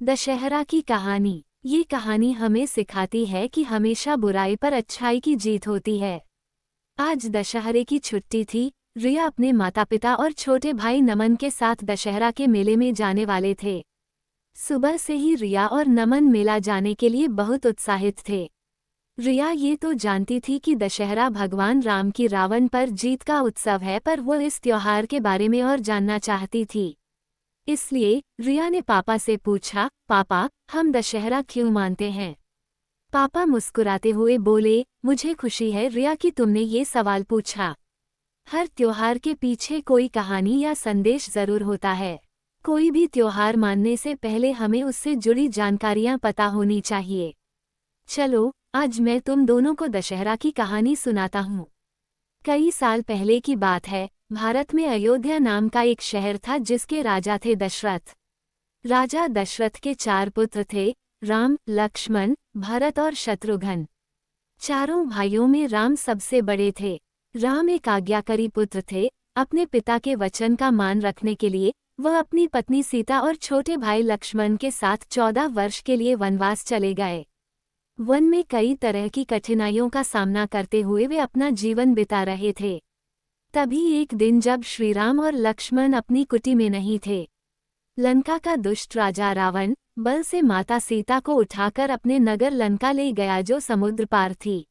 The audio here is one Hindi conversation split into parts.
दशहरा की कहानी। ये कहानी हमें सिखाती है कि हमेशा बुराई पर अच्छाई की जीत होती है। आज दशहरे की छुट्टी थी। रिया अपने माता पिता और छोटे भाई नमन के साथ दशहरा के मेले में जाने वाले थे। सुबह से ही रिया और नमन मेला जाने के लिए बहुत उत्साहित थे। रिया ये तो जानती थी कि दशहरा भगवान राम की रावण पर जीत का उत्सव है, पर वो इस त्योहार के बारे में और जानना चाहती थी। इसलिए रिया ने पापा से पूछा, पापा, हम दशहरा क्यों मानते हैं? पापा मुस्कुराते हुए बोले, मुझे खुशी है रिया कि तुमने ये सवाल पूछा। हर त्योहार के पीछे कोई कहानी या संदेश जरूर होता है। कोई भी त्योहार मानने से पहले हमें उससे जुड़ी जानकारियां पता होनी चाहिए। चलो, आज मैं तुम दोनों को दशहरा की कहानी सुनाता हूँ। कई साल पहले की बात है। भारत में अयोध्या नाम का एक शहर था जिसके राजा थे दशरथ। राजा दशरथ के 4 पुत्र थे, राम, लक्ष्मण, भरत और शत्रुघ्न। चारों भाइयों में राम सबसे बड़े थे। राम एक आज्ञाकारी पुत्र थे। अपने पिता के वचन का मान रखने के लिए वह अपनी पत्नी सीता और छोटे भाई लक्ष्मण के साथ 14 वर्ष के लिए वनवास चले गए। वन में कई तरह की कठिनाइयों का सामना करते हुए वे अपना जीवन बिता रहे थे। तभी एक दिन जब श्रीराम और लक्ष्मण अपनी कुटी में नहीं थे, लंका का दुष्ट राजा रावण बल से माता सीता को उठाकर अपने नगर लंका ले गया, जो समुद्र पार थी।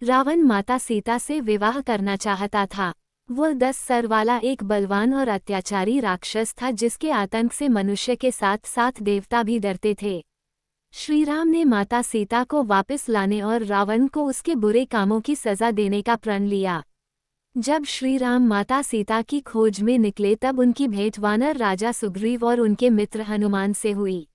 रावण माता सीता से विवाह करना चाहता था। वह 10 सर वाला एक बलवान और अत्याचारी राक्षस था जिसके आतंक से मनुष्य के साथ साथ देवता भी डरते थे। श्रीराम ने माता सीता को वापस लाने और रावण को उसके बुरे कामों की सजा देने का प्रण लिया। जब श्रीराम माता सीता की खोज में निकले तब उनकी भेंट वानर राजा सुग्रीव और उनके मित्र हनुमान से हुई।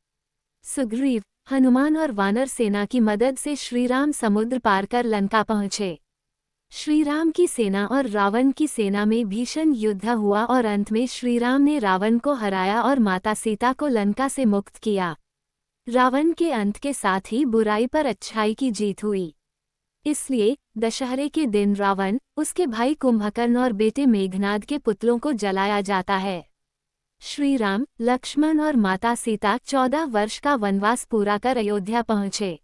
सुग्रीव, हनुमान और वानर सेना की मदद से श्रीराम समुद्र पार कर लंका पहुंचे। श्रीराम की सेना और रावण की सेना में भीषण युद्ध हुआ और अंत में श्रीराम ने रावण को हराया और माता सीता को लंका से मुक्त किया। रावण के अंत के साथ ही बुराई पर अच्छाई की जीत हुई। इसलिए दशहरे के दिन रावण, उसके भाई कुंभकर्ण और बेटे मेघनाद के पुतलों को जलाया जाता है। श्रीराम, लक्ष्मण और माता सीता 14 वर्ष का वनवास पूरा कर अयोध्या पहुंचे।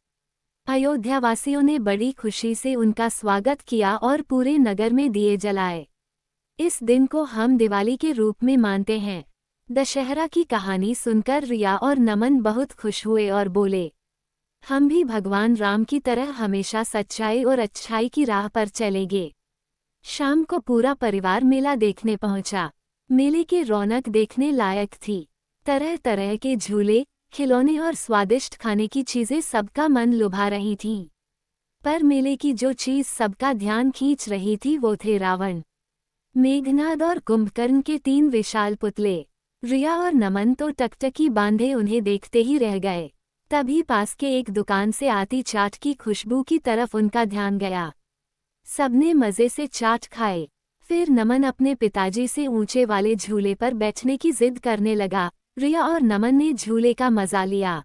अयोध्यावासियों ने बड़ी खुशी से उनका स्वागत किया और पूरे नगर में दिए जलाए। इस दिन को हम दिवाली के रूप में मानते हैं। दशहरा की कहानी सुनकर रिया और नमन बहुत खुश हुए और बोले, हम भी भगवान राम की तरह हमेशा सच्चाई और अच्छाई की राह पर चलेंगे। शाम को पूरा परिवार मेला देखने पहुंचा। मेले की रौनक देखने लायक थी। तरह तरह के झूले, खिलौने और स्वादिष्ट खाने की चीजें सबका मन लुभा रही थीं। पर मेले की जो चीज सबका ध्यान खींच रही थी वो थे रावण, मेघनाद और कुंभकर्ण के 3 विशाल पुतले। रिया और नमन तो टकटकी बांधे उन्हें देखते ही रह गए। तभी पास के एक दुकान से आती चाट की खुशबू की तरफ उनका ध्यान गया। सबने मजे से चाट खाए। फिर नमन अपने पिताजी से ऊंचे वाले झूले पर बैठने की जिद करने लगा। रिया और नमन ने झूले का मजा लिया।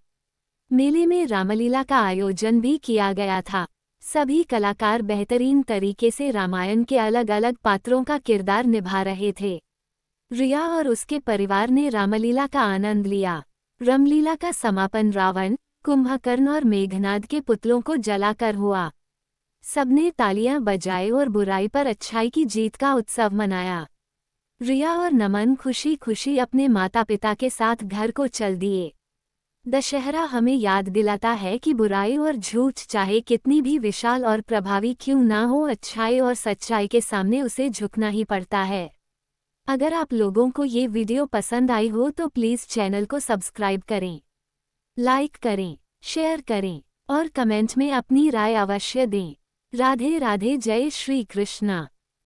मेले में रामलीला का आयोजन भी किया गया था। सभी कलाकार बेहतरीन तरीके से रामायण के अलग अलग पात्रों का किरदार निभा रहे थे। रिया और उसके परिवार ने रामलीला का आनंद लिया। रामलीला का समापन रावण, कुंभकर्ण और मेघनाद के पुतलों को जलाकर हुआ। सबने तालियां बजाए और बुराई पर अच्छाई की जीत का उत्सव मनाया। रिया और नमन खुशी खुशी अपने माता पिता के साथ घर को चल दिए। दशहरा हमें याद दिलाता है कि बुराई और झूठ चाहे कितनी भी विशाल और प्रभावी क्यों ना हो, अच्छाई और सच्चाई के सामने उसे झुकना ही पड़ता है। अगर आप लोगों को ये वीडियो पसंद आई हो तो प्लीज़ चैनल को सब्सक्राइब करें, लाइक करें, शेयर करें और कमेंट में अपनी राय अवश्य दें। राधे राधे, जय श्री कृष्णा।